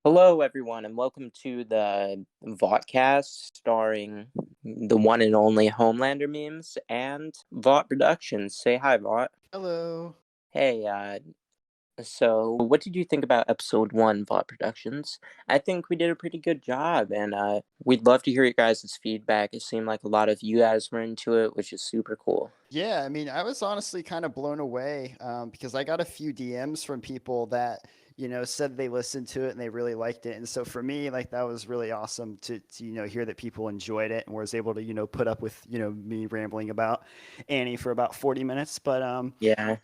Hello, everyone, and welcome to the Vought Cast, starring the one and only Homelander Memes and Vought Productions. Say hi, Vought. Hello. Hey, so what did you think about episode 1, Vought Productions? I think we did a pretty good job, and we'd love to hear your guys' feedback. It seemed like a lot of you guys were into it, which is super cool. Yeah, I mean, I was honestly kind of blown away because I got a few DMs from people that, said they listened to it and they really liked it. And so for me, like that was really awesome to hear that people enjoyed it and was able to, put up with, me rambling about Annie for about 40 minutes. Yeah.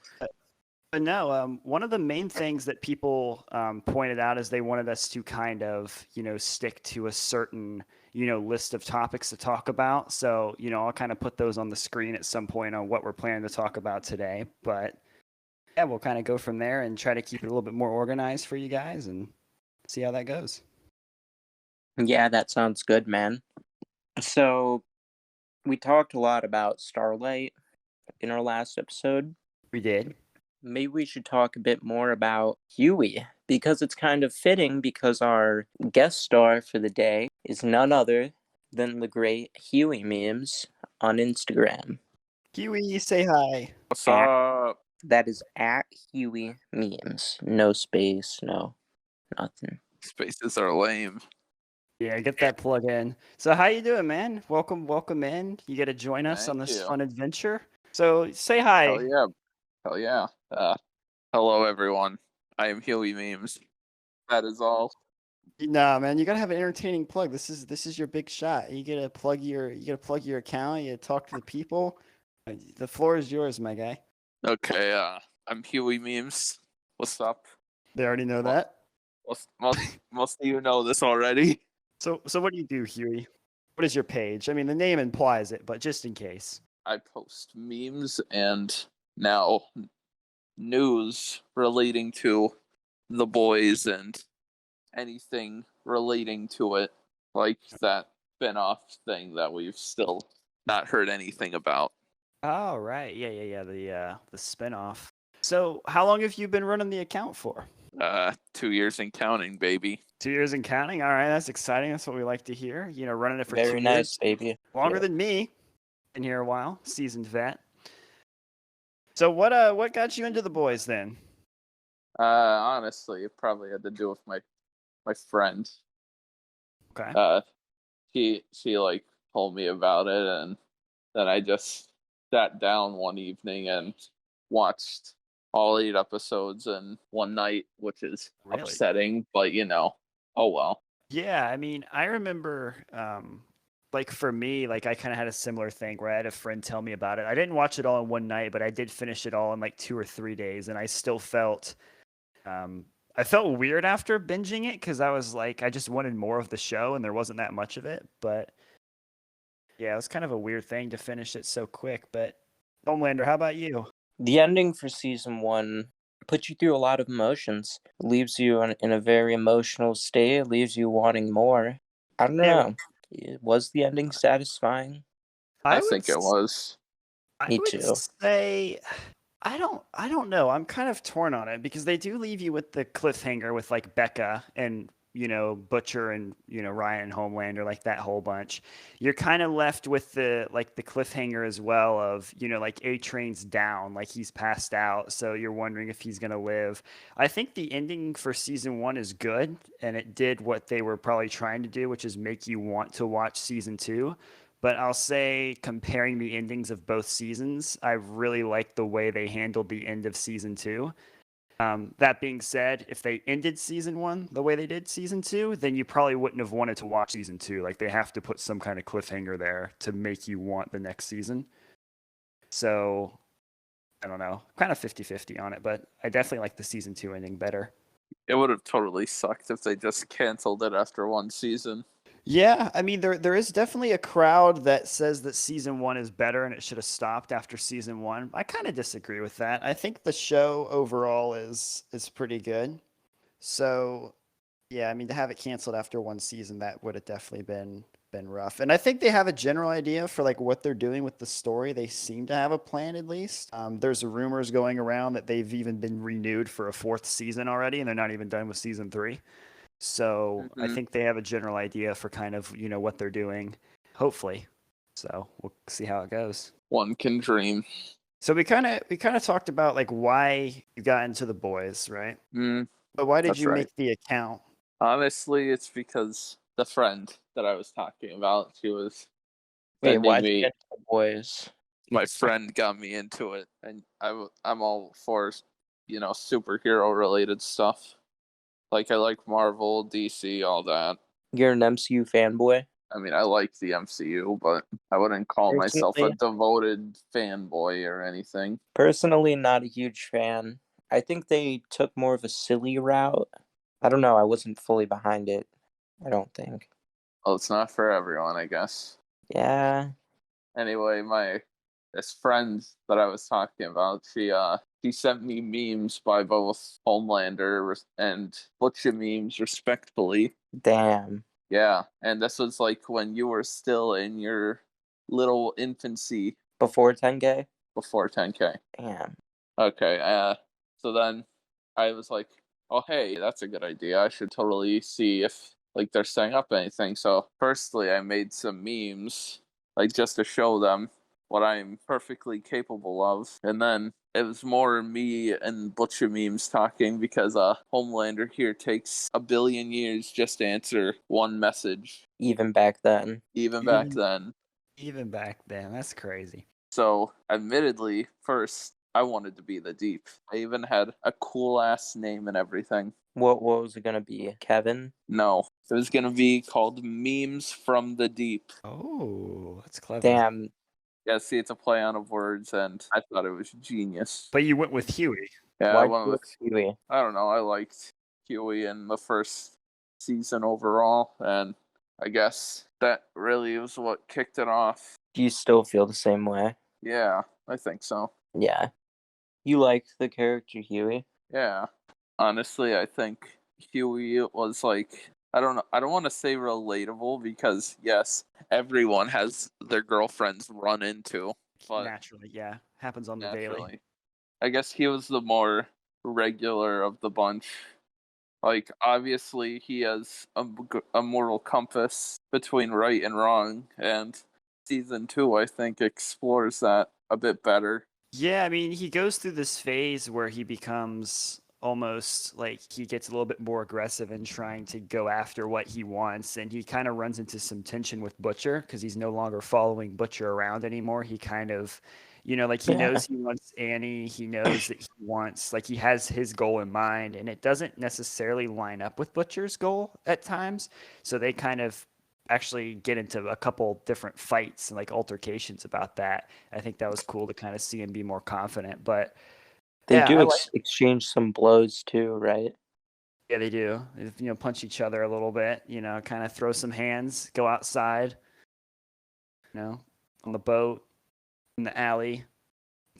But no, one of the main things that people pointed out is they wanted us to kind of, stick to a certain, list of topics to talk about. So, I'll kind of put those on the screen at some point on what we're planning to talk about today. But yeah, we'll kind of go from there and try to keep it a little bit more organized for you guys and see how that goes. Yeah, that sounds good, man. So, we talked a lot about Starlight in our last episode. We did. Maybe we should talk a bit more about Hughie, because it's kind of fitting because our guest star for the day is none other than the great HughieMemes on Instagram. Hughie, say hi. What's At, up? that is at HughieMemes. No space, no nothing. Spaces are lame. Yeah, get that plug in. So how you doing, man? Welcome in. You get to join us on Thank this you. fun adventure. So say hi. Hell yeah. Hell yeah. Hello everyone. I am HughieMemes. That is all. Nah, man, you gotta have an entertaining plug. This is your big shot. You gotta plug your account. You gotta talk to the people. The floor is yours, my guy. Okay, I'm HughieMemes. What's up? They already know Well, that. most of you know this already. So what do you do, Huey? What is your page? I mean, the name implies it, but just in case. I post memes and now news relating to the boys and anything relating to it, like that spin-off thing that we've still not heard anything about. Oh, right. Yeah. The spinoff. So how long have you been running the account for? 2 years and counting, baby. 2 years and counting. All right, that's exciting. That's what we like to hear. Running it for Very 2 nice, years. baby. Longer than me. Been here a while. Seasoned vet. So what got you into the boys then? Honestly, it probably had to do with my friend. Okay. She like told me about it, and then I just sat down one evening and watched all 8 episodes in one night, which is Really? upsetting, but oh well. Yeah, I mean, I remember like for me, like I kind of had a similar thing where I had a friend tell me about it. I didn't watch it all in one night, but I did finish it all in like 2 or 3 days, and I still felt I felt weird after binging it because I was like I just wanted more of the show and there wasn't that much of it, but yeah, it was kind of a weird thing to finish it so quick. But Homelander, how about you? The ending for season 1 puts you through a lot of emotions, leaves you in a very emotional state, leaves you wanting more. I don't know. Was the ending satisfying? I think it was. Me I would too. say I don't know. I'm kind of torn on it because they do leave you with the cliffhanger with like Becca and Butcher and Ryan and Homelander, like that whole bunch. You're kind of left with the cliffhanger as well of like A Train's down, like he's passed out, so you're wondering if he's gonna live. I think the ending for season 1 is good, and it did what they were probably trying to do, which is make you want to watch season 2. But I'll say, comparing the endings of both seasons, I really like the way they handled the end of season 2. That being said, if they ended season 1 the way they did season 2, then you probably wouldn't have wanted to watch season 2. Like, they have to put some kind of cliffhanger there to make you want the next season. So, I don't know. Kind of 50-50 on it, but I definitely like the season 2 ending better. It would have totally sucked if they just canceled it after one season. Yeah, I mean there is definitely a crowd that says that season 1 is better and it should have stopped after season 1. I kind of disagree with that. I think the show overall is pretty good. So, yeah, I mean to have it canceled after one season, that would have definitely been rough. And I think they have a general idea for like what they're doing with the story. They seem to have a plan at least. There's rumors going around that they've even been renewed for a 4th season already, and they're not even done with season 3. So I Mm-hmm. think they have a general idea for kind of, what they're doing, hopefully. So we'll see how it goes. One can dream. So we kind of talked about like why you got into the boys, right? Mm, But why did that's you right. make the account? Honestly, it's because the friend that I was talking about, she was Wait, sending why'd you me. get into the boys? My friend got me into it, and I'm all for superhero related stuff. Like I like Marvel, DC, all that. You're an MCU fanboy? I mean, I like the MCU, but I wouldn't call myself a Personally, devoted fanboy or anything. personally, not a huge fan. I think they took more of a silly route. I don't know. I wasn't fully behind it. I don't think. Well, it's not for everyone, I guess. Yeah. Anyway, this friend that I was talking about, she sent me memes by both Homelander and HughieMemes, respectfully. Damn. Yeah, and this was like when you were still in your little infancy Before 10K? before 10K. Damn. Okay, so then I was like, oh hey, that's a good idea. I should totally see if like they're setting up anything. So firstly, I made some memes, like just to show them what I'm perfectly capable of. And then it was more me and Butcher memes talking because Homelander here takes a billion years just to answer one message, Even back then. even back Even then. even back then, that's crazy. So, admittedly, first, I wanted to be the Deep. I even had a cool ass name and everything. What was it gonna be? Kevin? No, it was gonna be called Memes from the Deep. Oh, that's clever. Damn. Yeah, see, it's a play on of words, and I thought it was genius. But you went with Hughie. Yeah, I Why'd went you go with, with Huey? I don't know, I liked Huey in the first season overall, and I guess that really was what kicked it off. Do you still feel the same way? Yeah, I think so. Yeah. You like the character Huey? Yeah. Honestly, I think Huey was like, I don't know, I don't want to say relatable because yes, everyone has their girlfriends run into, but Naturally, yeah. Happens on the daily. naturally. I guess he was the more regular of the bunch. Like obviously he has a moral compass between right and wrong, and season 2 I think explores that a bit better. Yeah, I mean, he goes through this phase where he becomes almost like he gets a little bit more aggressive in trying to go after what he wants. And he kind of runs into some tension with Butcher because he's no longer following Butcher around anymore. He kind of, like he Yeah. knows he wants Annie. He knows that he wants, like, he has his goal in mind, and it doesn't necessarily line up with Butcher's goal at times. So they kind of actually get into a couple different fights and like altercations about that. I think that was cool to kind of see him be more confident. But They yeah, do I like. exchange some blows too, right? Yeah, they do. Punch each other a little bit. Kind of throw some hands, go outside. On the boat, in the alley,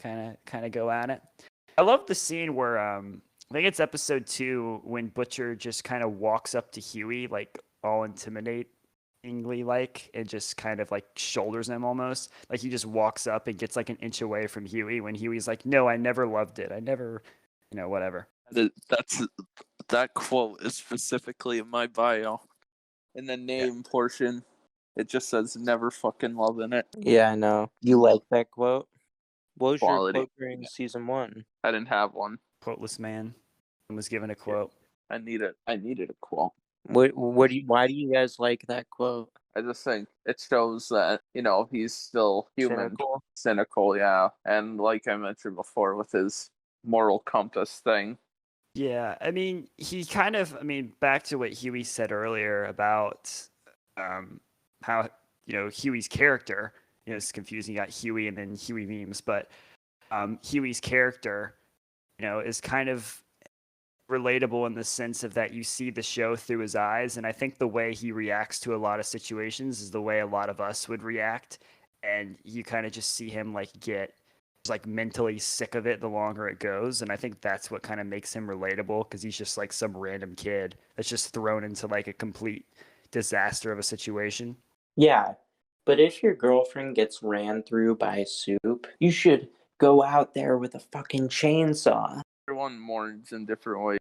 kind of go at it. I love the scene where I think it's episode 2 when Butcher just kind of walks up to Huey like all intimidatingly like and just kind of like shoulders him almost. Like he just walks up and gets like an inch away from Huey when Huey's like, "No, I never loved it. I never, whatever." That quote is specifically in my bio. In the Yeah. name portion, it just says "never fucking love" in it. Yeah, I know. You like that quote? What was your Quality. quote during season 1? I didn't have one. Quoteless man was given a quote. I needed a quote. Why do you guys like that quote? I just think it shows that, he's still human. Cynical? Cynical, yeah. And like I mentioned before with his moral compass thing. Yeah, I mean, back to what Huey said earlier about how, Huey's character, it's confusing. You got Huey and then HughieMemes, but Huey's character, is kind of relatable in the sense of that you see the show through his eyes. And I think the way he reacts to a lot of situations is the way a lot of us would react. And you kind of just see him like get like mentally sick of it the longer it goes. And I think that's what kind of makes him relatable because he's just like some random kid that's just thrown into like a complete disaster of a situation. Yeah, but if your girlfriend gets ran through by a soup, you should go out there with a fucking chainsaw. Everyone mourns in different ways.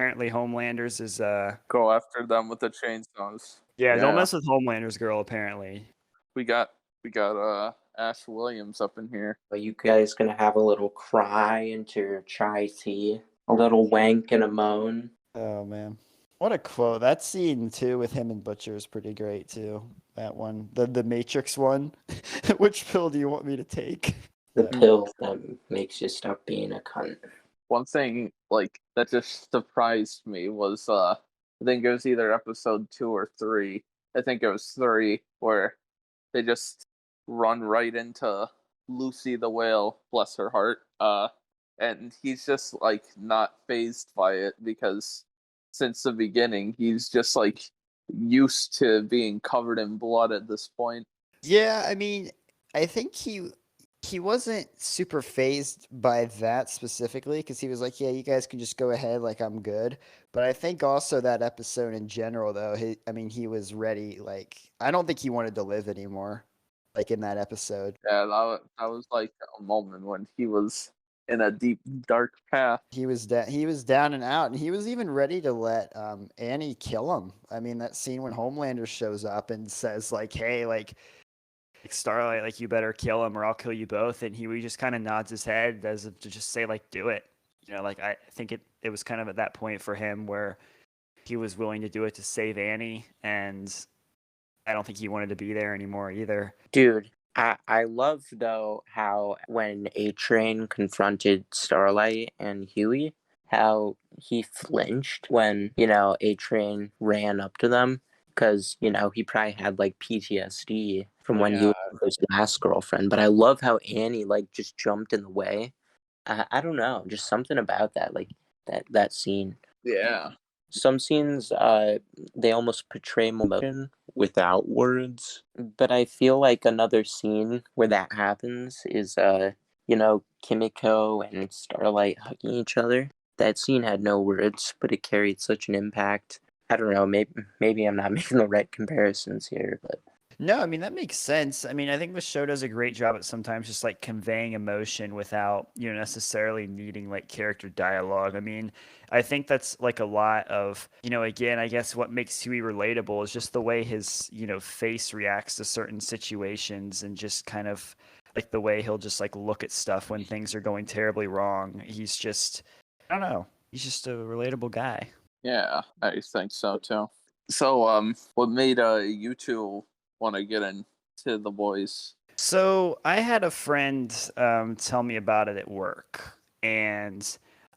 Apparently, Homelander's is Go after them with the chainsaws. yeah. Don't mess with Homelander's girl. Apparently, We got Ash Williams up in here. Are you guys gonna have a little cry into your chai tea? A little wank and a moan? oh man, what a quote! That scene too with him and Butcher is pretty great too. That one, the Matrix one. Which pill do you want me to take? The pill that makes you stop being a cunt. One thing like that just surprised me was I think it was either episode 2 or 3. I think it was 3 where they just run right into Lucy the whale, bless her heart. And he's just like not phased by it because since the beginning he's just like used to being covered in blood at this point. Yeah, I mean, I think he wasn't super phased by that specifically because he was like, yeah, you guys can just go ahead, like I'm good. But I think also that episode in general, though, he was ready. Like, I don't think he wanted to live anymore. Like in that episode, Yeah, that was like a moment when he was in a deep dark path. he was down and out, and he was even ready to let Annie kill him. I mean, that scene when Homelander shows up and says like, hey, like Starlight, like you better kill him or I'll kill you both, and he just kind of nods his head as if to just say like, do it. You know, like I think it was kind of at that point for him where he was willing to do it to save Annie, and I don't think he wanted to be there anymore either. Dude, I love though how when A-Train confronted Starlight and Hughie, how he flinched when, A-Train ran up to them because, he probably had like PTSD from when he was with his last girlfriend. But I love how Annie like just jumped in the way. I don't know, just something about that, like that scene. Yeah. Some scenes, they almost portray emotion without words. But I feel like another scene where that happens is, Kimiko and Starlight hugging each other. That scene had no words, but it carried such an impact. I don't know, maybe I'm not making the right comparisons here, but No, I mean that makes sense. I mean, I think the show does a great job at sometimes just like conveying emotion without, necessarily needing like character dialogue. I mean, I think that's like a lot of, again, I guess what makes Huey relatable is just the way his, face reacts to certain situations and just kind of like the way he'll just like look at stuff when things are going terribly wrong. He's just, I don't know, he's just a relatable guy. Yeah, I think so too. So, what made you two want to get into The Boys? So I had a friend tell me about it at work, and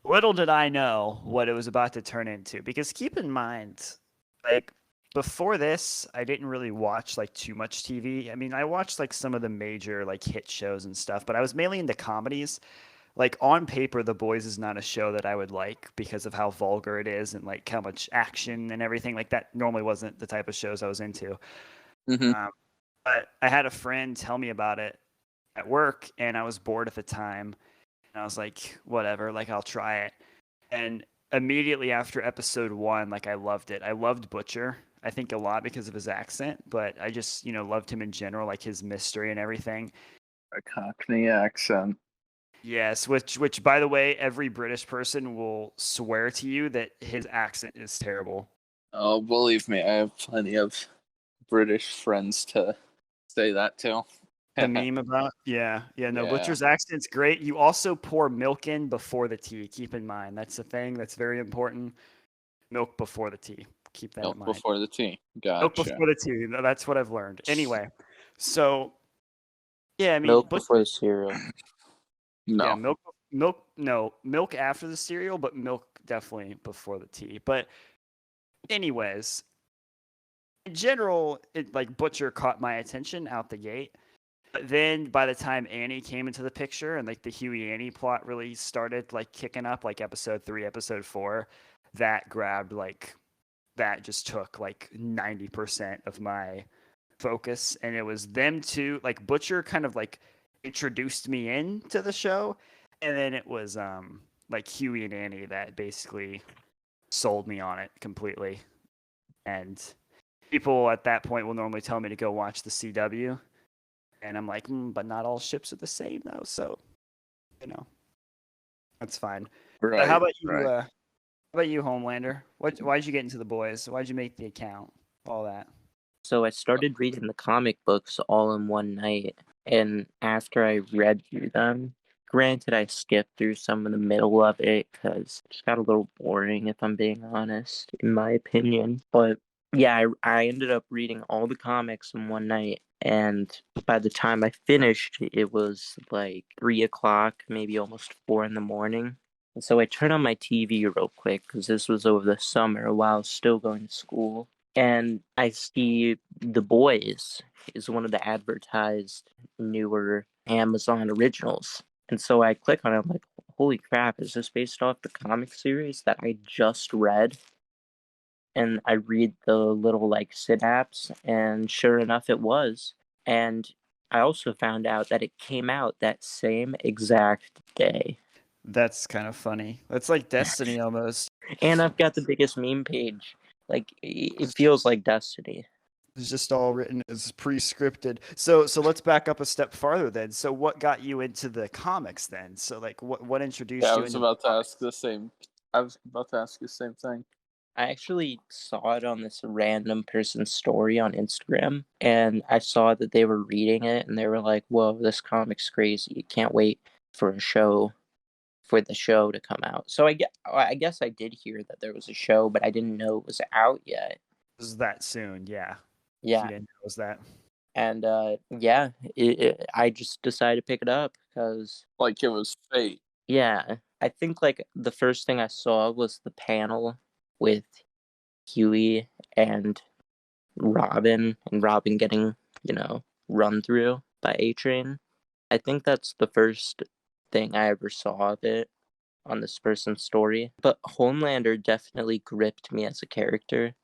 little did I know what it was about to turn into. Because keep in mind, like before this, I didn't really watch like too much TV. I mean, I watched like some of the major like hit shows and stuff, but I was mainly into comedies. Like on paper, The Boys is not a show that I would like because of how vulgar it is and like how much action and everything. Like that normally wasn't the type of shows I was into. Mm-hmm. But I had a friend tell me about it at work, and I was bored at the time. And I was like, whatever, like I'll try it. And immediately after episode 1, like I loved it. I loved Butcher, I think a lot because of his accent, but I just, loved him in general, like his mystery and everything. A Cockney accent. Yes, which by the way, every British person will swear to you that his accent is terrible. Oh, believe me, I have plenty of British friends to say that too. The meme about no, Yeah. Butcher's accent's great. You also pour milk in before the tea. Keep in mind that's a thing that's very important. Milk before the tea. Keep that Milk in mind. before the tea. Gotcha. Milk before the tea. That's what I've learned. Anyway, so yeah, I mean, milk before the cereal. No. yeah, milk after the cereal, but milk definitely before the tea. But anyways, in general, like Butcher caught my attention out the gate. But then by the time Annie came into the picture and like the Huey Annie plot really started like kicking up, like episode 3, episode 4, that just took like 90% of my focus. And it was them two, like Butcher kind of like introduced me into the show. And then it was like Huey and Annie that basically sold me on it completely. And people at that point will normally tell me to go watch the CW. And I'm like, but not all ships are the same, though. So, that's fine. Right. How about you? Right. How about you, Homelander? Why'd you get into the boys? Why'd you make the account? All that. So I started reading the comic books all in one night, and after I read through them, granted I skipped through some of the middle of it because it just got a little boring, if I'm being honest, in my opinion. But yeah, I ended up reading all the comics in one night, and by the time I finished, it was like 3 o'clock, maybe almost 4 in the morning. And so I turned on my TV real quick because this was over the summer while I was still going to school. And I see The Boys is one of the advertised newer Amazon originals. And so I click on it, I'm like, holy crap, is this based off the comic series that I just read? And I read the little like synapse, and sure enough, it was. And I also found out that it came out that same exact day. That's kind of funny. That's like Destiny almost. And I've got the biggest meme page. Like, it feels like Destiny. It's just all written as pre-scripted. So let's back up a step farther then. So what got you into the comics then? So like what introduced Yeah, I you was into about to comics? ask the same. I was about to ask the same thing. I actually saw it on this random person's story on Instagram, and I saw that they were reading it, and they were like, "Whoa, this comic's crazy! Can't wait for the show to come out." So I guess I did hear that there was a show, but I didn't know it was out yet. This is that soon, yeah. If you Yeah, didn't know it was that. and yeah, I just decided to pick it up because Like it was fate. yeah, I think like the first thing I saw was the panel with Huey and Robin, and Robin getting, run through by A-Train. I think that's the first thing I ever saw of it on this person's story. But Homelander definitely gripped me as a character,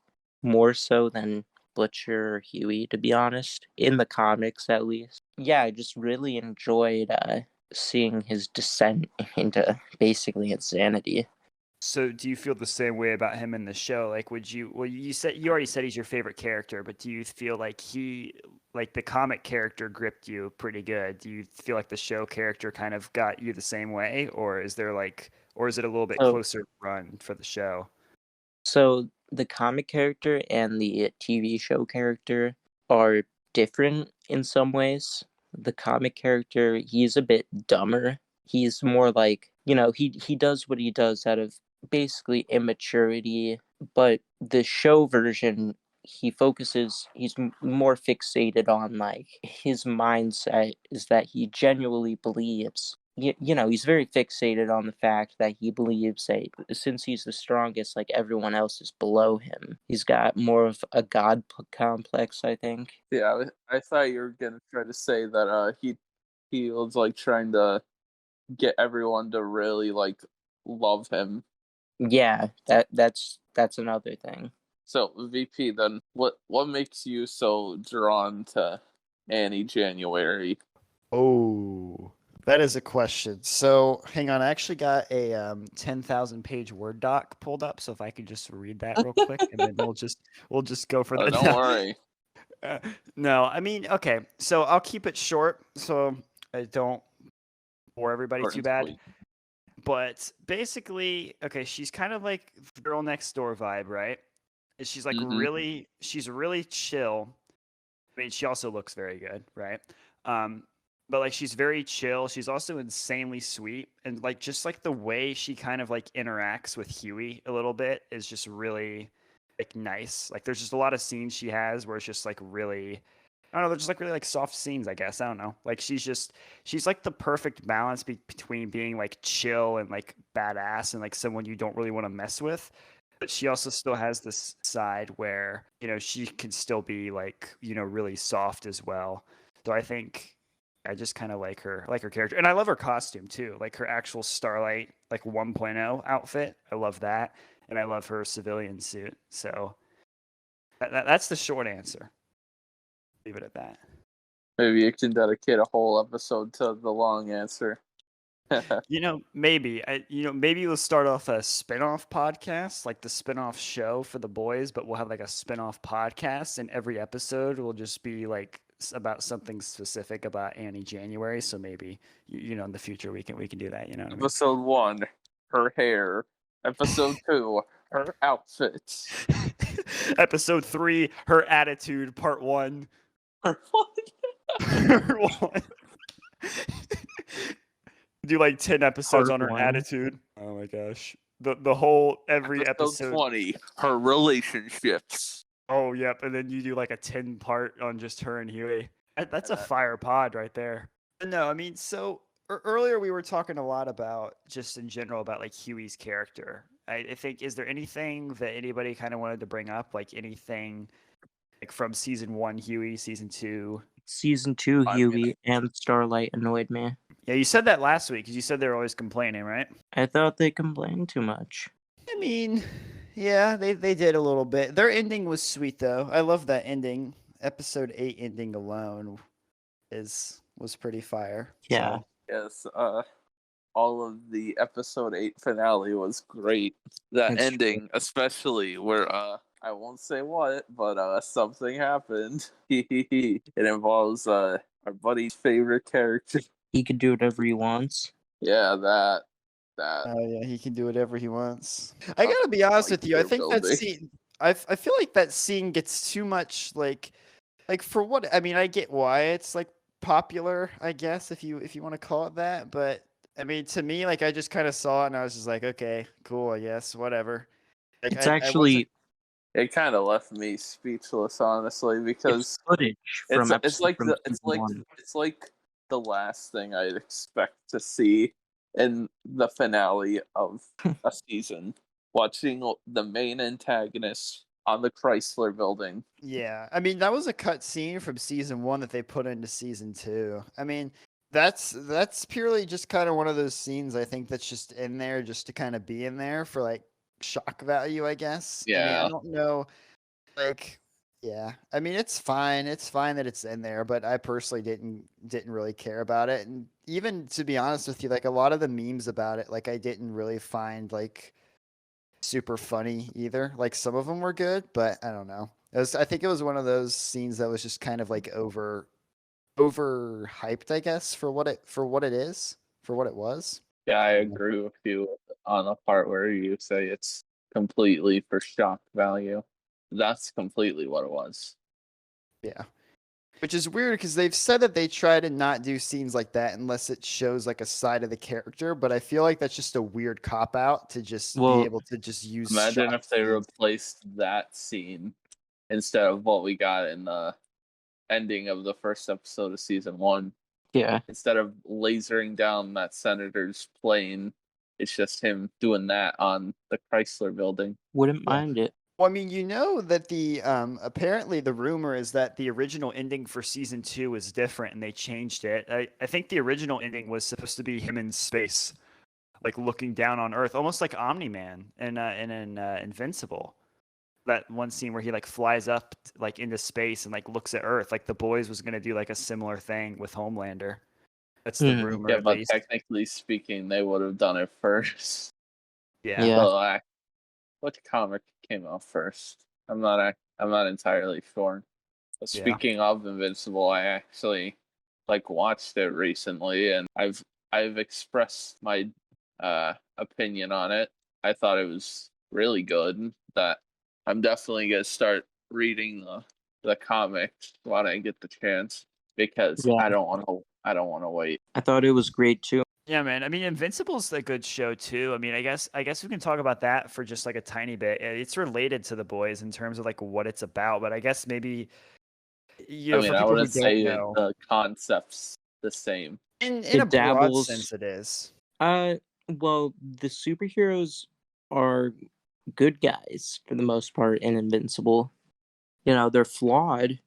more so than Butcher or Huey, to be honest, in the comics at least. Yeah, I just really enjoyed seeing his descent into basically insanity. So do you feel the same way about him in the show? Like you already said he's your favorite character, but do you feel like like the comic character gripped you pretty good? Do you feel like the show character kind of got you the same way, or is it a little bit So closer run for the show? So the comic character and the TV show character are different in some ways. The comic character, he's a bit dumber. He's more like, he does what he does out of basically immaturity, but the show version, he's more fixated on like his mindset is that he genuinely believes he's very fixated on the fact that he believes that since he's the strongest, like everyone else is below him. He's got more of a complex, I think. Yeah, I thought you were gonna try to say that he was like trying to get everyone to really like love him. Yeah, that's another thing. So VP, then what makes you so drawn to Annie January? Oh, that is a question. So hang on, I actually got a 10,000 page Word doc pulled up. So if I could just read that real quick, and then we'll just go for Oh, that. don't worry. No, I mean, okay. So I'll keep it short, so I don't bore everybody Short too and bad. sweet. But basically, okay, she's kind of like the girl next door vibe, right? And she's like Mm-hmm. she's really chill. I mean, she also looks very good, right? Um, but like she's very chill. She's also insanely sweet, and like just like the way she kind of like interacts with Huey a little bit is just really like nice. Like there's just a lot of scenes she has where it's just like really, I don't know, they're just like really like soft scenes, I guess. I don't know. Like she's like the perfect balance between being like chill and like badass and like someone you don't really want to mess with, but she also still has this side where she can still be like really soft as well. So I think I just kind of like her character, and I love her costume too, like her actual Starlight like 1.0 outfit. I love that, and I love her civilian suit. So that's the short answer. Leave it at that. Maybe you can dedicate a whole episode to the long answer. Maybe we'll start off a spin-off podcast, like the spin-off show for the boys, but we'll have like a spin-off podcast, and every episode will just be like about something specific about Annie January. So maybe in the future we can do that. You know what I mean? Episode 1, her hair. Episode 2, her outfits. Episode 3, her attitude, part 1. Her what? Part 1. Do like 10 episodes Part on her 1. attitude. Oh my gosh. The whole every Episode episode. 20, her relationships. Oh, yep. And then you do like a 10 part on just her and Hughie. That's a fire pod right there. No, I mean, so earlier we were talking a lot about just in general about like Hughie's character. I think, is there anything that anybody kind of wanted to bring up? Like anything like from season 1 Hughie, season 2? Season 2 I mean- Hughie and Starlight annoyed me. Yeah, you said that last week because you said they were always complaining, right? I thought they complained too much. I mean, yeah, they did a little bit. Their ending was sweet though. I love that ending. Episode 8 ending alone was pretty fire. Yeah. So, Yes, all of the episode 8 finale was great. That That's ending, especially where I won't say what, but something happened. It involves our buddy's favorite character. He could do whatever he wants. Yeah, that. oh yeah, he can do whatever he wants. I gotta be honest with you. I their think that building. scene. I feel like that scene gets too much like for what I mean. I get why it's like popular, I guess if you want to call it that. But I mean, to me, like I just kind of saw it and I was just like, okay, cool, I guess, whatever. Like, It's I actually It kind of left me speechless, honestly, because it's footage from it's like season 1. it's like the last thing I'd expect to see in the finale of a season. Watching the main antagonist on the Chrysler Building. Yeah, I mean that was a cut scene from season 1 that they put into season 2. I mean, that's purely just kind of one of those scenes I think that's just in there just to kind of be in there for like shock value, I guess. I mean, I Yeah. don't know, like, yeah. I mean, it's fine. It's fine that it's in there, but I personally didn't really care about it. And even to be honest with you, like a lot of the memes about it, like I didn't really find like super funny either. Like some of them were good, but I don't know. I think it was one of those scenes that was just kind of like over hyped, I guess, for what it is, for what it was. Yeah, I agree with you on the part where you say it's completely for shock value. That's completely what it was. Yeah. Which is weird because they've said that they try to not do scenes like that unless it shows like a side of the character, but I feel like that's just a weird cop out to just be able to just use. Imagine shock if they scenes. replaced that scene instead of what we got in the ending of the first episode of season 1. Yeah. Instead of lasering down that senator's plane, it's just him doing that on the Chrysler Building. Wouldn't Yeah. mind it. Well, I mean, you know that the apparently the rumor is that the original ending for season 2 was different and they changed it. I think the original ending was supposed to be him in space, like looking down on Earth, almost like Omni-Man in Invincible. That one scene where he like flies up like into space and like looks at Earth. Like the boys was gonna do like a similar thing with Homelander. That's the rumor. Yeah, at but least. technically speaking, they would have done it first. Yeah. Yeah. Well, what comic came out first? I'm not entirely sure. But speaking of Invincible, I actually watched it recently, and I've expressed my opinion on it. I thought it was really good. That I'm definitely gonna start reading the comics when I get the chance because Yeah. I don't want to wait. I thought it was great too. Yeah, man. I mean, Invincible's a good show too. I mean, I guess we can talk about that for just like a tiny bit. It's related to The Boys in terms of like what it's about, but I guess maybe you know, I mean, for I people who wouldn't don't say know, the concept's the same. in It a broad dabbles- sense, it is. Well, the superheroes are good guys for the most part in Invincible. You know, they're flawed,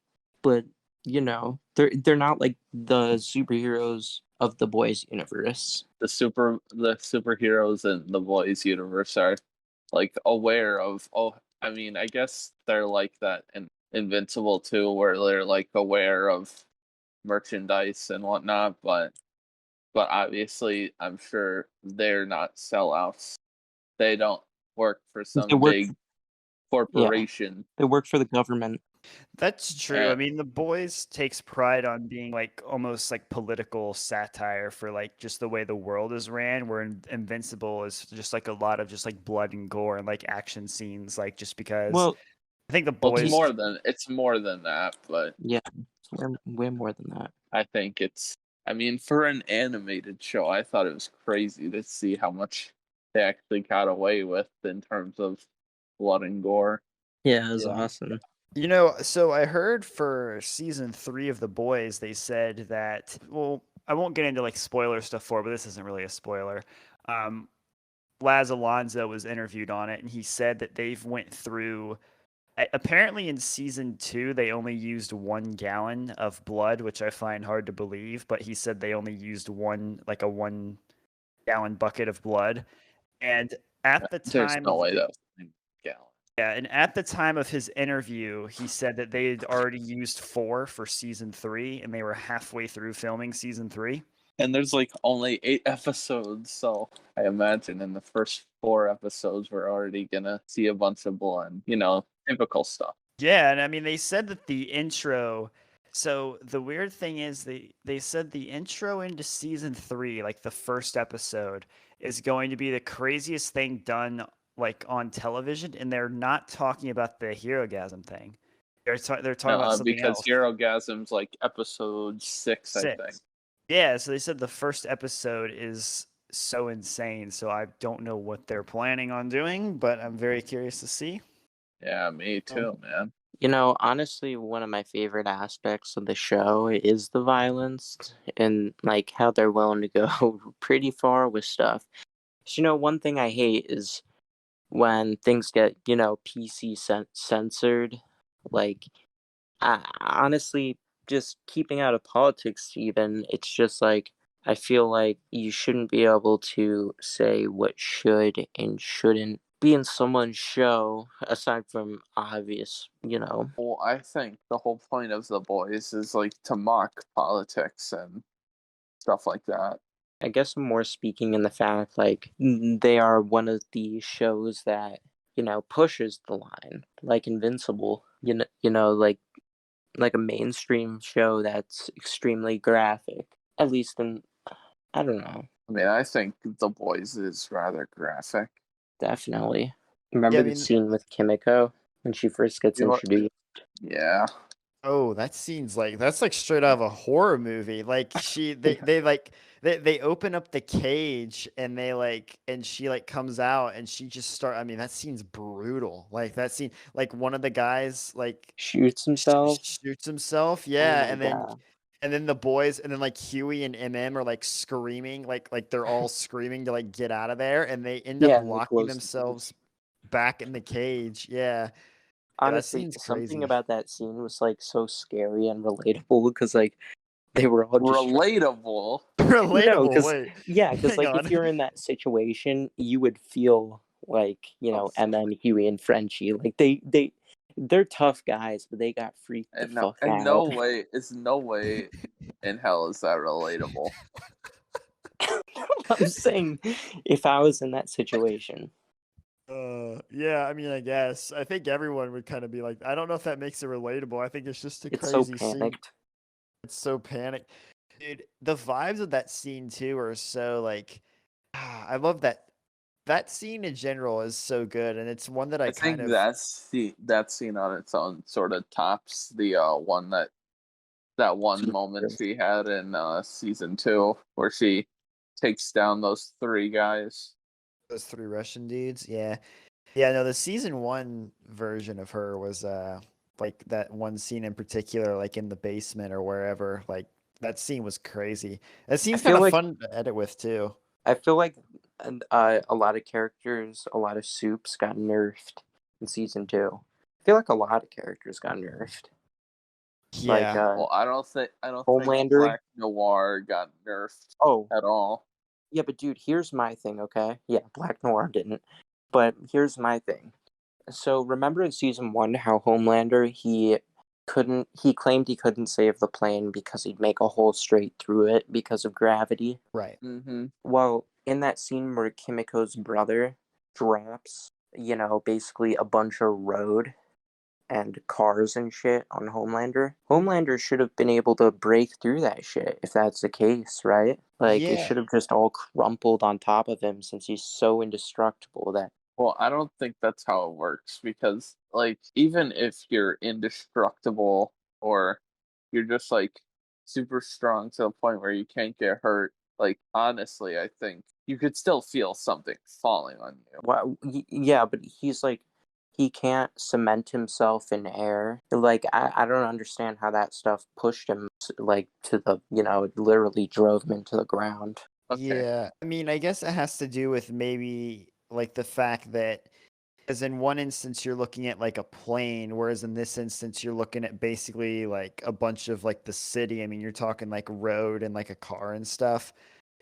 but you know, they're not like the superheroes of the Boys universe. The superheroes in the Boys universe are like aware of. Oh, I mean, I guess they're like that in Invincible too, where they're like aware of merchandise and whatnot, but obviously, I'm sure they're not sellouts. They don't work for some They work- big corporation. They work for the government. That's true. I And mean, The Boys takes pride on being like almost like political satire for like just the way the world is ran, where Invincible is just like a lot of just like blood and gore and like action scenes, like just because Well, I think The well, it's Boys. more than that, but yeah, way more than that. I think it's. I mean, for an animated show, I thought it was crazy to see how much they actually got away with in terms of blood and gore. Yeah, it was Yeah. awesome. So I heard for season 3 of The Boys, they said that, well, I won't get into like spoiler stuff but this isn't really a spoiler. Um, Laz Alonso was interviewed on it, and he said that they've went through. Apparently, in season 2, they only used 1 gallon of blood, which I find hard to believe. But he said they only used like a 1 gallon bucket of blood, and at the There's time no of way that was a gallon. yeah, and at the time of his interview, he said that they had already used 4 for season 3, and they were halfway through filming season 3. And there's like only 8 episodes, so I imagine in the first 4 episodes we're already gonna see a bunch of blood. Typical stuff. Yeah, and I mean they said that the intro. So the weird thing is they said the intro into season 3, like the first episode, is going to be the craziest thing done like on television, and they're not talking about the Herogasm thing. They're talking about something Because else. Herogasm's like episode 6, I think. 6. Yeah, so they said the first episode is so insane. So I don't know what they're planning on doing, but I'm very curious to see. Yeah, me too, man. Honestly, one of my favorite aspects of the show is the violence and like how they're willing to go pretty far with stuff. 'Cause, one thing I hate is when things get, PC censored. Like, honestly, just keeping out of politics, even, it's just like, I feel like you shouldn't be able to say what should and shouldn't be in someone's show, aside from obvious. Well, I think the whole point of The Boys is like to mock politics and stuff like that. I guess I'm more speaking in the fact, like, they are one of the shows that, pushes the line, like Invincible, like a mainstream show that's extremely graphic. At least I don't know. I mean, I think The Boys is rather graphic. Definitely. Yeah, Remember I the mean, scene with Kimiko when she first gets You know, introduced? yeah. oh, that scene's like that's like straight out of a horror movie. Like they open up the cage and she like comes out and she just start. I mean, that scene's brutal. Like that scene, like one of the guys like Shoots himself. shoots himself. Oh Yeah, my god. and then the boys and then like Huey and MM are like screaming, like they're all screaming to like get out of there, and they end up Yeah, and they locking close the cage. themselves back in the cage. Yeah. Yeah, that Honestly, scene's something crazy. about that scene was like so scary and relatable because like they were all just Relatable. no, Relatable. because Wait, because hang like on. if you're in that situation, you would feel like Oh, MM, Huey, and Frenchie, like they're tough guys, but they got freaked the and no, fuck and out. no way, it's no way in hell is that relatable. I'm saying, if I was in that situation, Yeah, I mean, I guess. I think everyone would kind of be like, I don't know if that makes it relatable. I think it's just a it's so crazy scene. panicked. It's so panicked. Dude, the vibes of that scene too are so like I love that scene in general is so good, and it's one that I I kind think of that scene on its own sort of tops the that one moment she had in season 2 where she takes down those 3 guys. those 3 Russian dudes. Yeah. Yeah, no, the season 1 version of her was like that one scene in particular, like in the basement or wherever, like that scene was crazy. That I scene's kind feel of like fun to edit with too. I feel like a lot of characters, a lot of Supes got nerfed in season 2. I feel like a lot of characters got nerfed. Like Yeah. Well, I don't think Homelander. Black Noir got nerfed Oh, at all. yeah, but dude, here's my thing, okay? Yeah, Black Noir didn't. But here's my thing. So remember in season 1 how Homelander he claimed he couldn't save the plane because he'd make a hole straight through it because of gravity. Right. Mm-hmm. Well, in that scene where Kimiko's brother drops, basically a bunch of road and cars and shit on Homelander. Homelander should have been able to break through that shit if that's the case, right? Like it Yeah, should have just all crumpled on top of him since he's so indestructible that Well, I don't think that's how it works because, like, even if you're indestructible or you're just like super strong to the point where you can't get hurt, like, honestly, I think you could still feel something falling on you. well, yeah, but he's like he can't cement himself in air. Like I don't understand how that stuff pushed him like to the it literally drove him into the ground. Okay. yeah. I mean, I guess it has to do with maybe like the fact that, as in one instance, you're looking at like a plane, whereas in this instance, you're looking at basically like a bunch of like the city. I mean, you're talking like road and like a car and stuff.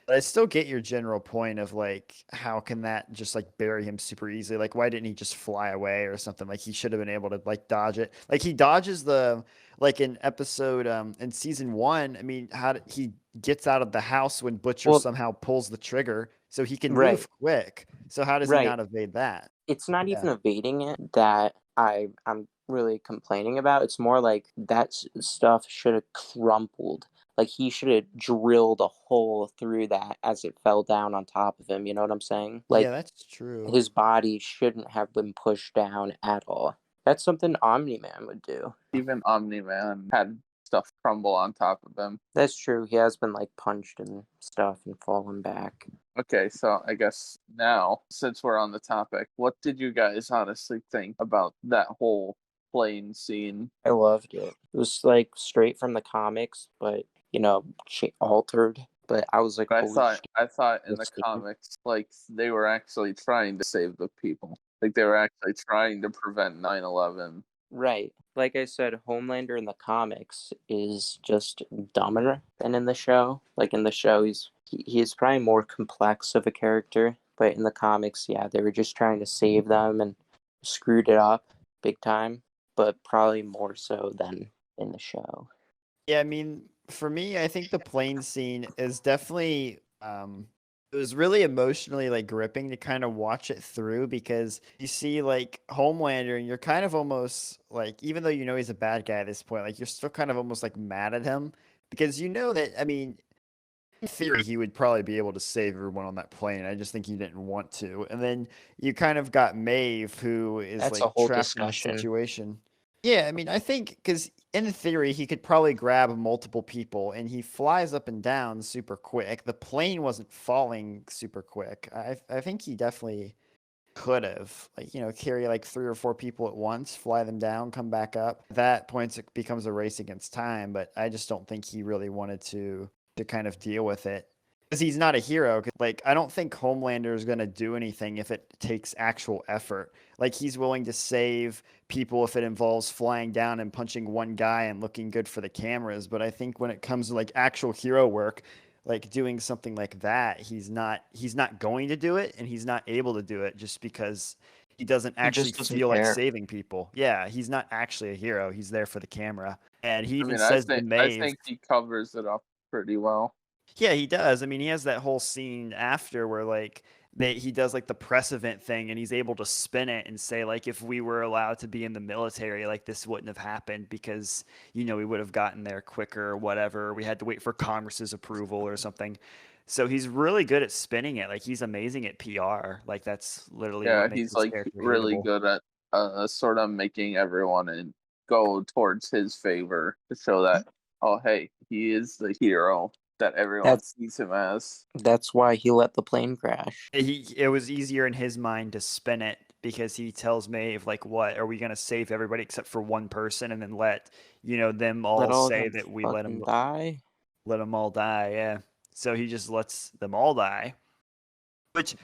But I still get your general point of like, how can that just like bury him super easily? Like, why didn't he just fly away or something? Like, he should have been able to like dodge it. Like, he dodges the, like in episode, in season one. I mean, how did he gets out of the house when Butcher Well, somehow pulls the trigger so he can right, move quick? So, how does he right. not evade that? It's not Yeah. even evading it that I'm really complaining about. It's more like that stuff should have crumpled. Like he should have drilled a hole through that as it fell down on top of him. You know what I'm saying? Yeah, Like that's true. his body shouldn't have been pushed down at all. That's something Omni Man would do. Even Omni Man had stuff crumble on top of him. That's true. He has been like punched and stuff and fallen back. Okay, so I guess now, since we're on the topic, what did you guys honestly think about that whole plane scene? I loved it. It was like straight from the comics, but altered. But I was like, I holy thought shit, I thought in this the scene. comics, like they were actually trying to save the people. Like they were actually trying to prevent 9/11. Right. Like I said, Homelander in the comics is just dumber than in the show. Like in the show, he's probably more complex of a character, but in the comics, yeah, they were just trying to save them and screwed it up big time, but probably more so than in the show. Yeah, I mean, for me, I think the plane scene is definitely it was really emotionally like gripping to kind of watch it through, because you see like Homelander and you're kind of almost like, even though you know he's a bad guy at this point, like you're still kind of almost like mad at him, because you know that, I mean, in theory he would probably be able to save everyone on that plane. I just think he didn't want to. And then you kind of got Maeve, who is That's a like whole trapped in the discussion. situation. Yeah, I mean, I think because in theory he could probably grab multiple people, and he flies up and down super quick. The plane wasn't falling super quick. I think he definitely could have, like, carry like 3 or 4 people at once, fly them down, come back up. At that point, it becomes a race against time. But I just don't think he really wanted to kind of deal with it, because he's not a hero. 'Cause, like, I don't think Homelander is going to do anything if it takes actual effort. Like, he's willing to save people if it involves flying down and punching one guy and looking good for the cameras. But I think when it comes to like actual hero work, like doing something like that, he's not going to do it, and he's not able to do it just because he doesn't He actually just doesn't feel like care. saving people. Yeah, he's not actually a hero. He's there for the camera. And he I even mean, I says to think I Maeve, think he covers it up pretty well. yeah, he does. I mean, he has that whole scene after where like he does like the press event thing, and he's able to spin it and say like, if we were allowed to be in the military, like this wouldn't have happened, because we would have gotten there quicker or whatever. We had to wait for Congress's approval or something. So he's really good at spinning it. Like, he's amazing at PR. Like, that's literally what Yeah, makes he's his like character really hateable. good at sort of making everyone go towards his favor to show that, oh hey, he is the hero that everyone That's sees him as. that's why he let the plane crash. It was easier in his mind to spin it, because he tells Maeve like, "What are we gonna save everybody except for one person, and then let them Let all all of say them that we fucking die. let them all die?" Yeah, so he just lets them all die, which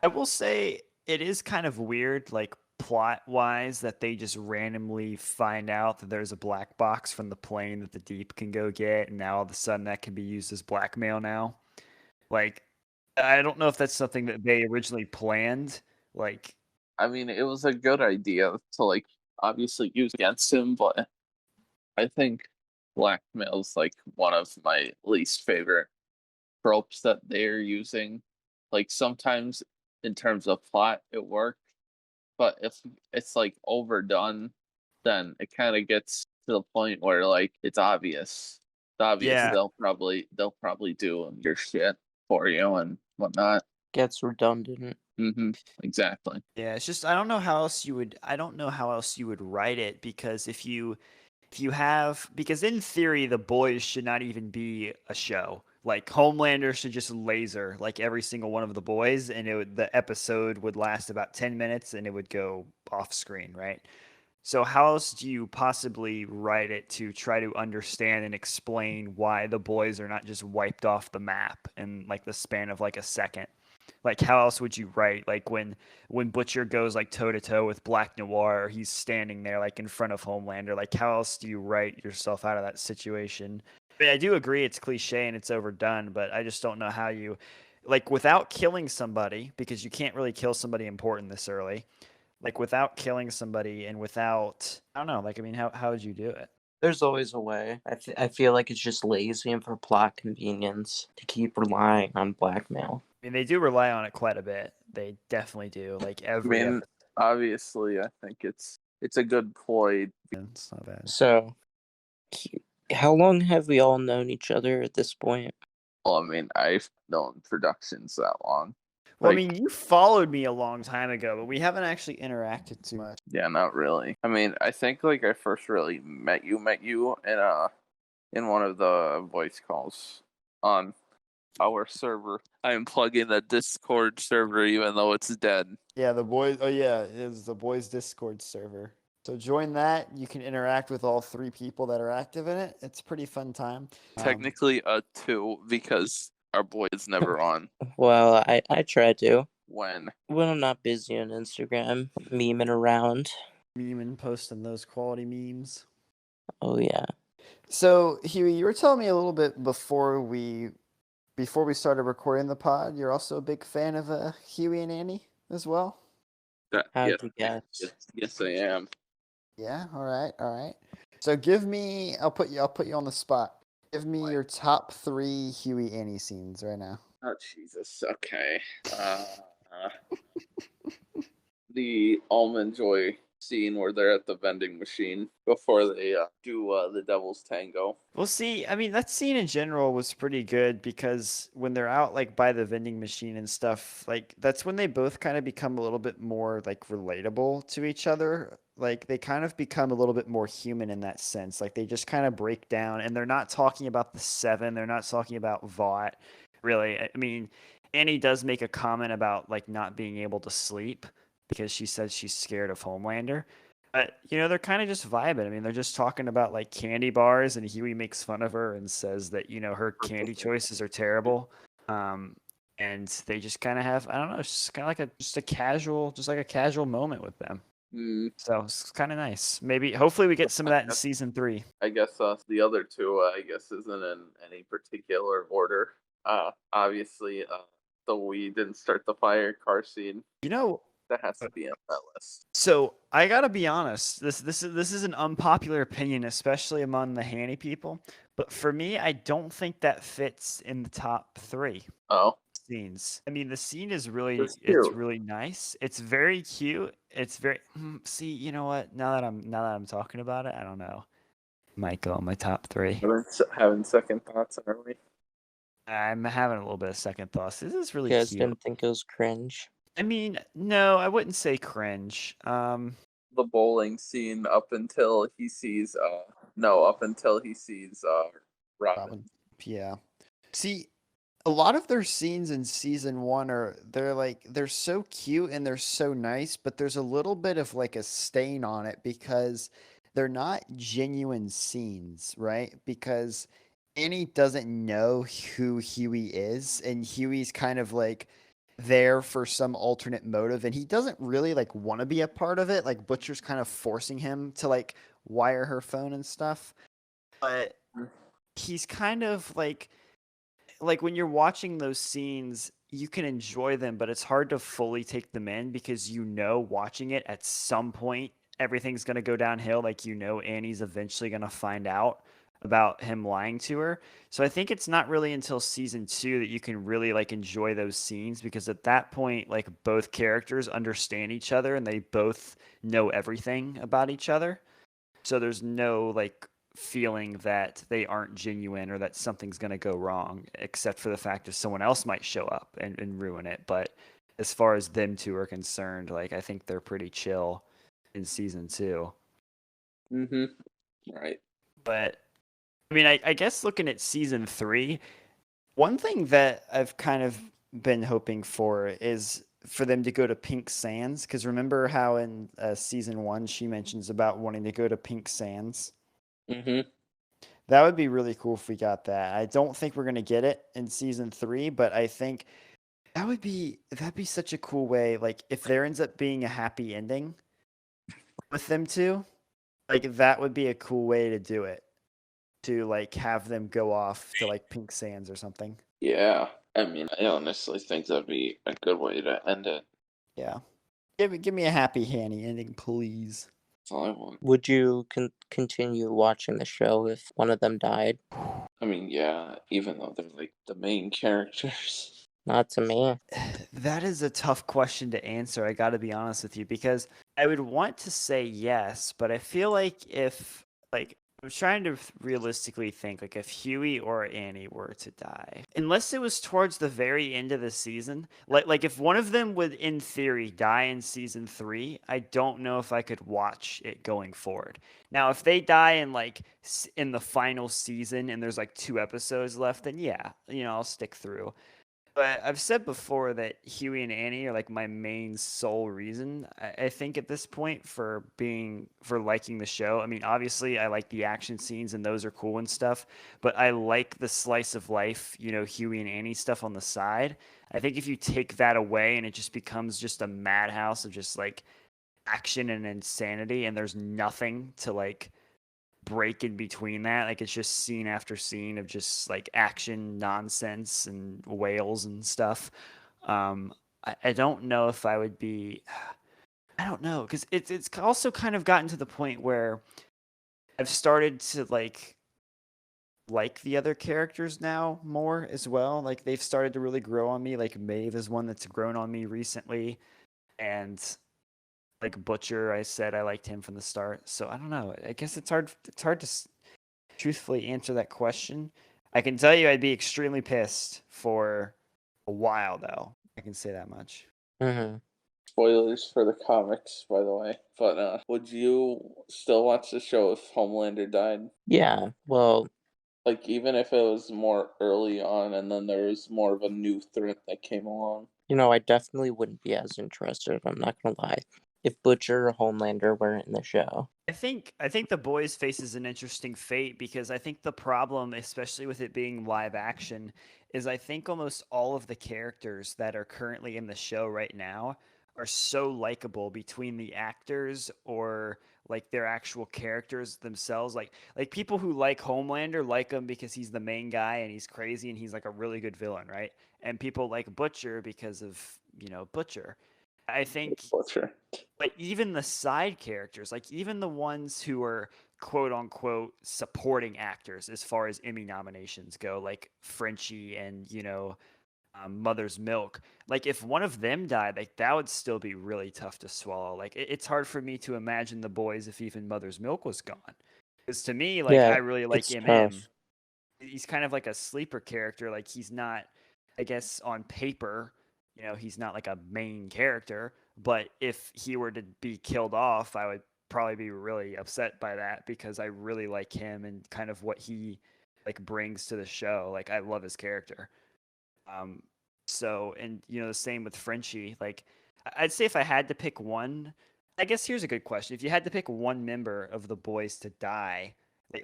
I will say it is kind of weird, like plot wise, that they just randomly find out that there's a black box from the plane that the Deep can go get, and now all of a sudden that can be used as blackmail now. Like, I don't know if that's something that they originally planned. Like, I mean, it was a good idea to like obviously use against him, but I think blackmail's like one of my least favorite tropes that they're using. Like sometimes in terms of plot it works, but if it's like overdone then it kind of gets to the point where like it's obvious. It's obvious Yeah. they'll probably do your shit for you and whatnot. Gets redundant. Exactly. Yeah, it's just I don't know how else you would write it, because if you have, because in theory the boys should not even be a show. Like Homelander should just laser like every single one of the boys, and the episode would last about 10 minutes and it would go off screen, right? So how else do you possibly write it to try to understand and explain why the boys are not just wiped off the map in like the span of like a second? Like how else would you write like when Butcher goes like toe to toe with Black Noir, he's standing there like in front of Homelander. Like how else do you write yourself out of that situation? I mean, I do agree it's cliche and it's overdone, but I just don't know how you, like, without killing somebody, because you can't really kill somebody important this early. Like without killing somebody and without, I don't know, like I mean how would you do it? There's always a way. I feel like it's just lazy and for plot convenience to keep relying on blackmail. I mean, they do rely on it quite a bit. They definitely do. Like I every mean, episode. obviously, I think it's a good ploy. It's not bad. So, how long have we all known each other at this point? Well, I mean, I've known productions that long. Well, I Like, mean, you followed me a long time ago, but we haven't actually interacted too much. yeah, not really. I mean, I think like I first really met you in one of the voice calls on our server. I am plugging the Discord server even though it's dead. Yeah, the boys. Oh yeah, it is the boys Discord server. So join that. You can interact with all 3 people that are active in it. It's a pretty fun time. Technically a 2 because our boy is never on. Well, I try to. When I'm not busy on Instagram, memeing around. Meme and posting those quality memes. Oh yeah. So Huey, you were telling me a little bit before we started recording the pod. You're also a big fan of Huey and Annie as well. How'd you guess? Yes, I am. Yeah. All right. So I'll put you on the spot. Give me your top 3 Huey Annie scenes right now. Oh Jesus. Okay. The almond joy scene where they're at the vending machine before they do the Devil's Tango. Well, see, I mean, that scene in general was pretty good because when they're out like by the vending machine and stuff, like that's when they both kind of become a little bit more like relatable to each other. Like they kind of become a little bit more human in that sense. Like they just kind of break down, and they're not talking about the 7, they're not talking about Vought. Really. I mean, Annie does make a comment about like not being able to sleep because she says she's scared of Homelander. But they're kind of just vibing. I mean, they're just talking about like candy bars, and Huey makes fun of her and says that her candy choices are terrible. And they just kind of have, I don't know, it's just kind of like a casual moment with them. So it's kind of nice. Maybe, hopefully, we get some of that in season 3. I guess the other 2, I guess, isn't in any particular order. Obviously, the we didn't start the fire car scene. That has to be on that list. So I gotta be honest. This is an unpopular opinion, especially among the Hanny people. But for me, I don't think that fits in the top 3 scenes. I mean, the scene is it's really nice. It's very cute. It's very see. You know what? Now that I'm talking about it, I don't know. Might go on my top 3. Having second thoughts, are we? I'm having a little bit of second thoughts. This is really You guys cute. didn't think it was cringe? I mean, no, I wouldn't say cringe. The bowling scene up until he sees Robin. Yeah. See, a lot of their scenes in season 1 they're so cute and they're so nice, but there's a little bit of like a stain on it because they're not genuine scenes, right? Because Annie doesn't know who Huey is, and Huey's kind of like there for some alternate motive, and he doesn't really like want to be a part of it. Like Butcher's kind of forcing him to like wire her phone and stuff. But he's kind of like when you're watching those scenes, you can enjoy them, but it's hard to fully take them in because watching it at some point everything's going to go downhill. Like Annie's eventually going to find out about him lying to her. So I think it's not really until season 2 that you can really like enjoy those scenes, because at that point like both characters understand each other and they both know everything about each other. So there's no like feeling that they aren't genuine or that something's going to go wrong, except for the fact that someone else might show up and ruin it. But as far as them two are concerned, like I think they're pretty chill in season 2. Mm-hmm. Right. But I mean, I guess looking at season 3, one thing that I've kind of been hoping for is for them to go to Pink Sands. Because remember how in season 1 she mentions about wanting to go to Pink Sands? Mm-hmm. That would be really cool if we got that. I don't think we're gonna get it in season 3, but I think that'd be such a cool way. Like if there ends up being a happy ending with them two, like that would be a cool way to do it. To like have them go off to like Pink Sands or something. Yeah. I mean, I honestly think that'd be a good way to end it. Yeah. Give me a happy Hanny ending, please. That's all I want. Would you continue watching the show if one of them died? I mean, yeah, even though they're like the main characters. Not to me. That is a tough question to answer, I gotta be honest with you, because I would want to say yes, but I feel like if like I'm trying to realistically think like if Hughie or Annie were to die, unless it was towards the very end of the season, like if one of them would in theory die in season 3, I don't know if I could watch it going forward. Now, if they die in like in the final season and there's like 2 episodes left, then yeah, I'll stick through. But I've said before that Huey and Annie are like my main sole reason. I think at this point for liking the show. I mean, obviously I like the action scenes and those are cool and stuff, but I like the slice of life, Huey and Annie stuff on the side. I think if you take that away and it just becomes just a madhouse of just like action and insanity and there's nothing to like break in between that. Like it's just scene after scene of just like action nonsense and whales and stuff. I don't know if I would be. I don't know because it's also kind of gotten to the point where I've started to like the other characters now more as well. Like they've started to really grow on me. Like Maeve is one that's grown on me recently, and like Butcher, I said I liked him from the start. So I don't know. I guess it's hard. It's hard to truthfully answer that question. I can tell you I'd be extremely pissed for a while, though. I can say that much. Mm-hmm. Spoilers for the comics, by the way. But would you still watch the show if Homelander died? Yeah, well, Like, even if it was more early on and then there was more of a new threat that came along? I definitely wouldn't be as interested, I'm not gonna lie, if Butcher or Homelander weren't in the show. I think the boys faces an interesting fate because I think the problem, especially with it being live action, is I think almost all of the characters that are currently in the show right now are so likable between the actors or like their actual characters themselves. Like people who like Homelander like him because he's the main guy and he's crazy and he's like a really good villain, right? And people like Butcher because of Butcher. I think Butcher. but even the side characters, like even the ones who are quote unquote supporting actors as far as Emmy nominations go, like Frenchie and Mother's Milk. Like if one of them died, like that would still be really tough to swallow. Like it's hard for me to imagine the boys if even Mother's Milk was gone. Because to me, like I Yeah, really like it's MM. tough. He's kind of like a sleeper character. Like he's not, I guess, on paper, he's not like a main character. But if he were to be killed off, I would probably be really upset by that because I really like him and kind of what he like brings to the show. Like I love his character. Um, so and the same with Frenchie. Like I'd say if I had to pick one, I guess here's a good question: if you had to pick one member of the boys to die,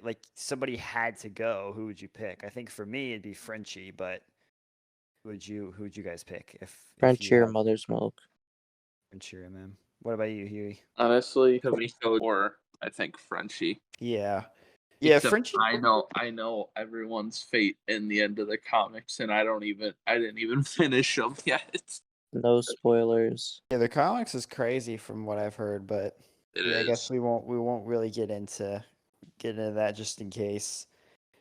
like somebody had to go, who would you pick? I think for me it'd be Frenchie, but who would you guys pick if you Frenchie or had Mother's Milk. Frenchie or him? What about you, Huey? Honestly, Kamiko or I think Frenchie. Yeah. Yeah, Except Frenchie. I know everyone's fate in the end of the comics, and I didn't even finish them yet. No spoilers. Yeah, the comics is crazy from what I've heard, but It yeah, I guess is. we won't really get into that just in case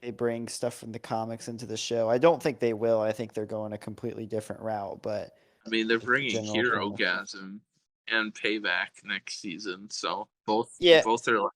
they bring stuff from the comics into the show. I don't think they will. I think they're going a completely different route, but I mean, they're just the bringing general Hero premise. Gasm and Payback next season, so Yeah, both are like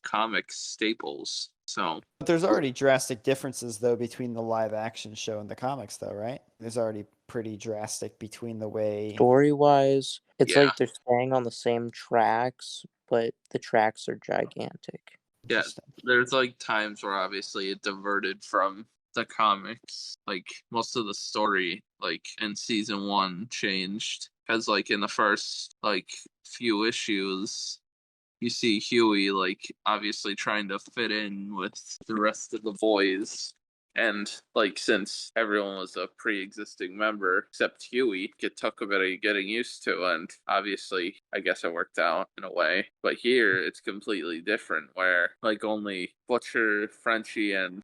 comic staples. So But there's already drastic differences though between the live action show and the comics though, right? There's already pretty drastic between the way. Story-wise, it's yeah, like they're staying on the same tracks, but the tracks are gigantic. yeah. Interesting. There's like times where obviously it diverted from the comics. Like most of the story, like in season 1, changed because like in the first like few issues, you see Hughie like obviously trying to fit in with the rest of the boys. And like since everyone was a pre-existing member except Hughie, it took a bit of getting used to, and obviously I guess it worked out in a way. But here it's completely different, where like only Butcher, Frenchie, and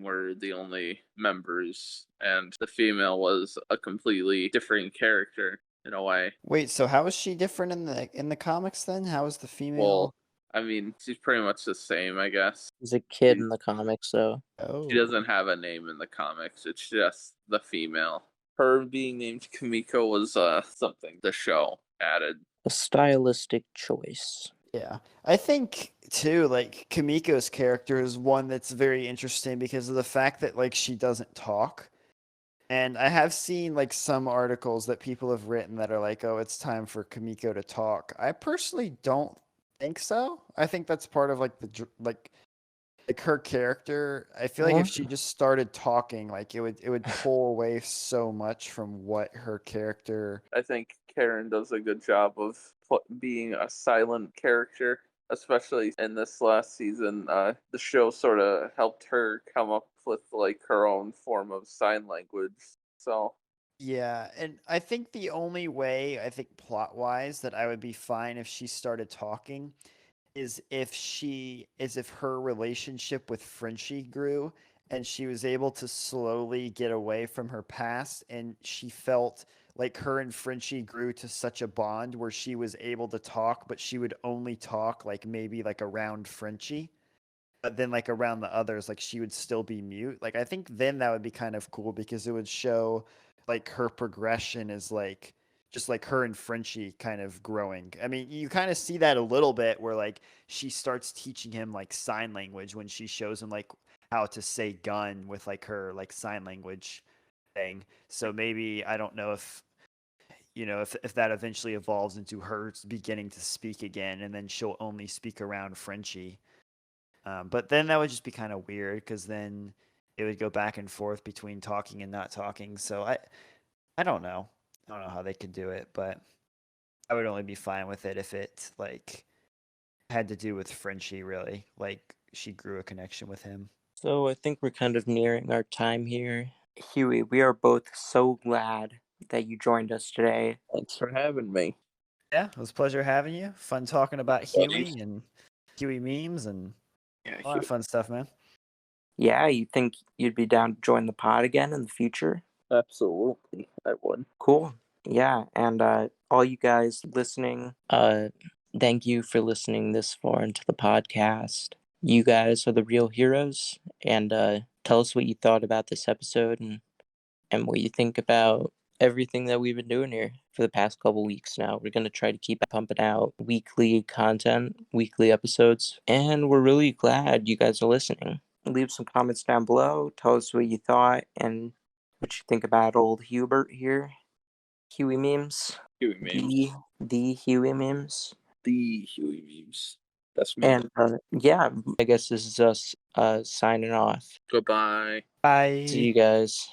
were the only members, and the female was a completely different character in a way. Wait, so how is she different in the comics then? How is the Well, female? I mean, she's pretty much the same, I guess. He's a kid She, in the comics, so she Oh, doesn't have a name in the comics. It's just the female. Her being named Kamiko was something the show added. a stylistic choice. yeah. I think too, like Kamiko's character is one that's very interesting because of the fact that like she doesn't talk. And I have seen like some articles that people have written that are like, "Oh, it's time for Kamiko to talk." I personally don't think so. I think that's part of like like her character. I feel like if What? she just started talking, like it would pull away so much from what her character. I think Karen does a good job of being a silent character, especially in this last season. The show sort of helped her come up with like her own form of sign language. So Yeah, and I think the only way I think plot wise that I would be fine if she started talking is if her relationship with Frenchie grew and she was able to slowly get away from her past and she felt like her and Frenchie grew to such a bond where she was able to talk, but she would only talk like maybe like around Frenchie. But then like around the others, like she would still be mute. Like I think then that would be kind of cool because it would show like her progression is like just like her and Frenchie kind of growing. I mean, you kind of see that a little bit where like she starts teaching him like sign language when she shows him like how to say gun with like her like sign language thing. So maybe I don't know if if that eventually evolves into her beginning to speak again and then she'll only speak around Frenchie. But then that would just be kind of weird because then it would go back and forth between talking and not talking. So I don't know. I don't know how they could do it, but I would only be fine with it if it like had to do with Frenchie really. Like she grew a connection with him. So I think we're kind of nearing our time here. Huey, we are both so glad that you joined us today. thanks for having me. Yeah, it was a pleasure having you. Fun talking about Buddy. Hughie and Hughie memes and Yeah, a lot of fun stuff, man. Yeah, you think you'd be down to join the pod again in the future? absolutely, I would. Cool. Yeah, and all you guys listening, thank you for listening this far into the podcast. You guys are the real heroes, and tell us what you thought about this episode and what you think about everything that we've been doing here for the past couple weeks now. We're going to try to keep pumping out weekly content, weekly episodes, and we're really glad you guys are listening. Leave some comments down below. Tell us what you thought and what you think about old Hubert here. HughieMemes. HughieMemes. The HughieMemes. The HughieMemes. That's me. And yeah, I guess this is us signing off. Goodbye. Bye. See you guys.